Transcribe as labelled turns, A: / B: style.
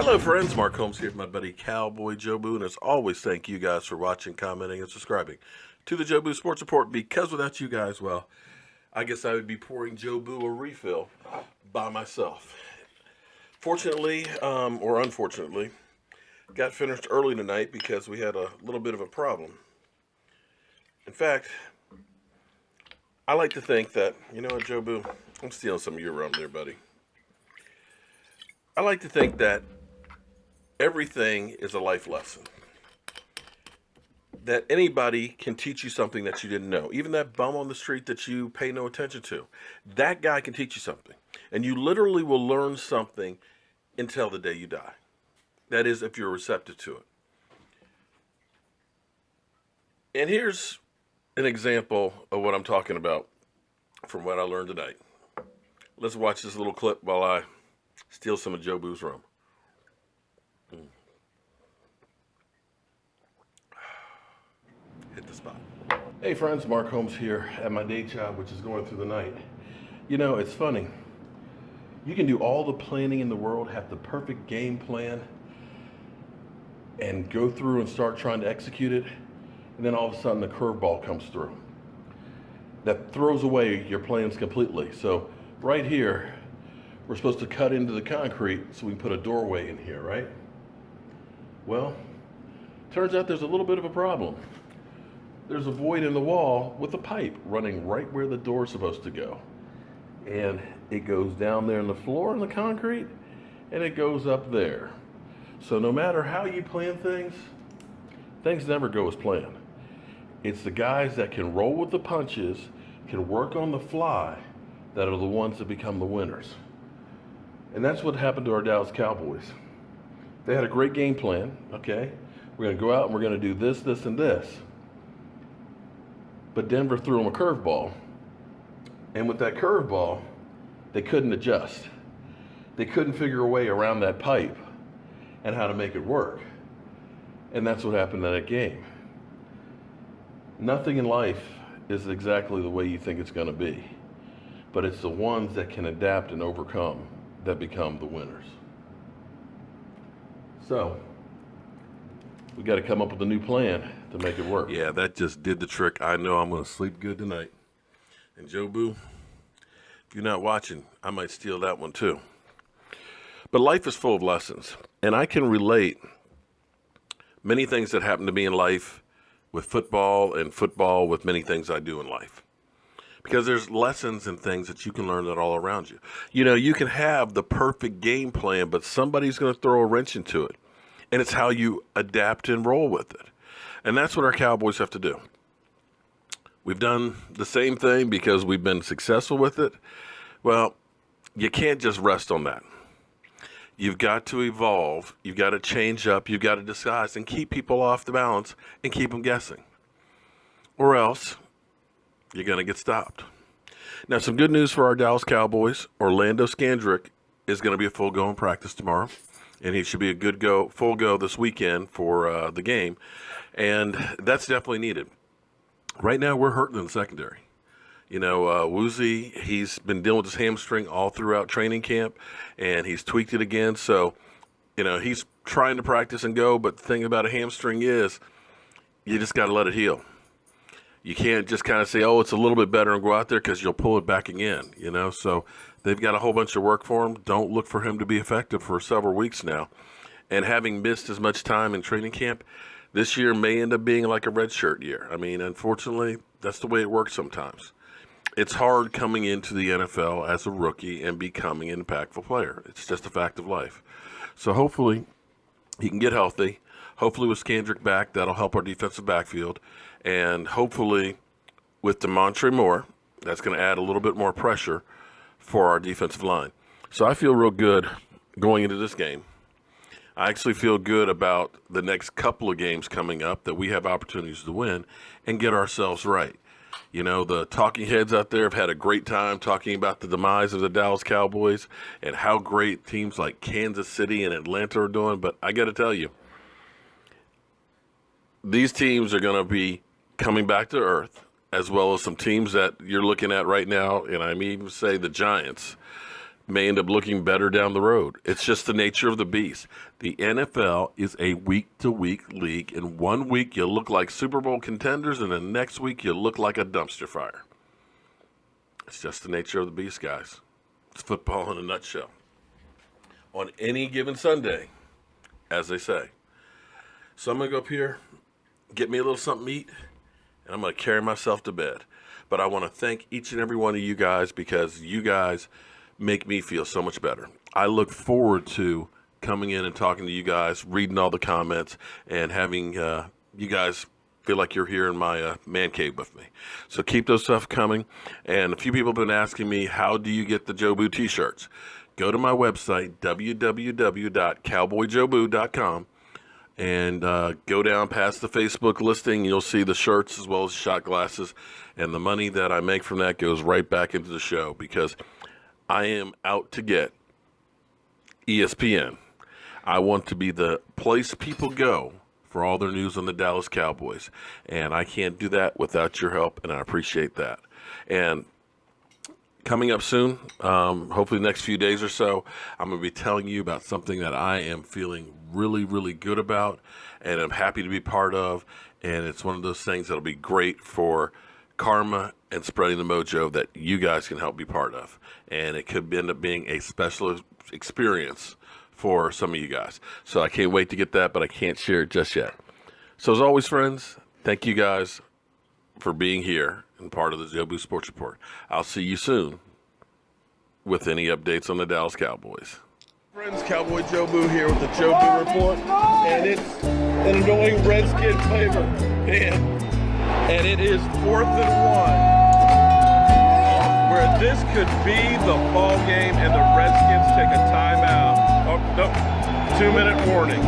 A: Hello, friends. Mark Holmes here with my buddy Cowboy Jobu, and as always, thank you guys for watching, commenting, and subscribing to the Jobu Sports Report. Because without you guys, well, I guess I would be pouring Jobu a refill by myself. Fortunately, or unfortunately, got finished early tonight because we had a little bit of a problem. In fact, I like to think that, you know what, Jobu? I'm stealing some of your rum there, buddy. I like to think that everything is a life lesson. That anybody can teach you something that you didn't know. Even that bum on the street that you pay no attention to. That guy can teach you something. And you literally will learn something until the day you die. That is, if you're receptive to it. And here's an example of what I'm talking about from what I learned tonight. Let's watch this little clip while I steal some of Jobu's rum. Hit the spot. Hey friends, Mark Holmes here at my day job, which is going through the night. You know, it's funny. You can do all the planning in the world, have the perfect game plan, and go through and start trying to execute it, and then all of a sudden the curveball comes through. That throws away your plans completely. So right here, we're supposed to cut into the concrete so we can put a doorway in here, right? Well, turns out there's a little bit of a problem. There's a void in the wall with a pipe running right where the door's supposed to go. And it goes down there in the floor in the concrete, and it goes up there. So no matter how you plan things, things never go as planned. It's the guys that can roll with the punches, can work on the fly, that are the ones that become the winners. And that's what happened to our Dallas Cowboys. They had a great game plan, okay? We're gonna go out and we're gonna do this, this, and this. But Denver threw them a curveball. And with that curveball, they couldn't adjust. They couldn't figure a way around that pipe and how to make it work. And that's what happened in that game. Nothing in life is exactly the way you think it's gonna be. But it's the ones that can adapt and overcome that become the winners. So, we got to come up with a new plan to make it work. Yeah, that just did the trick. I know I'm going to sleep good tonight. And Jobu, if you're not watching, I might steal that one too. But life is full of lessons. And I can relate many things that happen to me in life with football, and football with many things I do in life. Because there's lessons and things that you can learn that all around you. You know, you can have the perfect game plan, but somebody's going to throw a wrench into it. And it's how you adapt and roll with it. And that's what our Cowboys have to do. We've done the same thing because we've been successful with it. Well, you can't just rest on that. You've got to evolve. You've got to change up. You've got to disguise and keep people off the balance and keep them guessing. Or else you're going to get stopped. Now, some good news for our Dallas Cowboys. Orlando Scandrick is going to be a full go in practice tomorrow. And he should be a good go, full go this weekend for the game. And that's definitely needed. Right now, we're hurting in the secondary. You know, Woozy, he's been dealing with his hamstring all throughout training camp, and he's tweaked it again. So, you know, he's trying to practice and go, but the thing about a hamstring is you just got to let it heal. You can't just kind of say, oh, it's a little bit better and go out there because you'll pull it back again, you know. So they've got a whole bunch of work for him. Don't look for him to be effective for several weeks now. And having missed as much time in training camp, this year may end up being like a redshirt year. I mean, unfortunately, that's the way it works sometimes. It's hard coming into the NFL as a rookie and becoming an impactful player. It's just a fact of life. So hopefully he can get healthy. Hopefully with Scandrick back, that'll help our defensive backfield. And hopefully with DeMontre Moore, that's going to add a little bit more pressure for our defensive line. So I feel real good going into this game. I actually feel good about the next couple of games coming up that we have opportunities to win and get ourselves right. You know, the talking heads out there have had a great time talking about the demise of the Dallas Cowboys and how great teams like Kansas City and Atlanta are doing. But I got to tell you, these teams are going to be coming back to earth, as well as some teams that you're looking at right now, and I may even say the Giants. may end up looking better down the road. It's just the nature of the beast. The NFL is a week-to-week league. In 1 week, you look like Super Bowl contenders, and the next week, you look like a dumpster fire. It's just the nature of the beast, guys. It's football in a nutshell. On any given Sunday, as they say. So I'm going to go up here, get me a little something to eat, and I'm going to carry myself to bed. But I want to thank each and every one of you guys, because you guys make me feel so much better. I look forward to coming in and talking to you guys, reading all the comments, and having you guys feel like you're here in my man cave with me. So keep those stuff coming. And a few people have been asking me, how do you get the Jobu t-shirts? Go to my website, www.CowboyJobu.com, and go down past the Facebook listing. You'll see the shirts as well as shot glasses. And the money that I make from that goes right back into the show, because I am out to get ESPN. I want to be the place people go for all their news on the Dallas Cowboys. And I can't do that without your help, and I appreciate that. And coming up soon, hopefully the next few days or so, I'm going to be telling you about something that I am feeling really, really good about, and I'm happy to be part of. And it's one of those things that'll be great for karma and spreading the mojo that you guys can help be part of. And it could end up being a special experience for some of you guys. So I can't wait to get that, but I can't share it just yet. So as always, friends, thank you guys for being here and part of the Jobu Sports Report. I'll see you soon with any updates on the Dallas Cowboys. Friends, Cowboy Jobu here with the Jobu Report, and it's an annoying Redskin flavor. And it is 4th and 1, where this could be the ball game, and the Redskins take a timeout. Oh, no, 2-minute warning.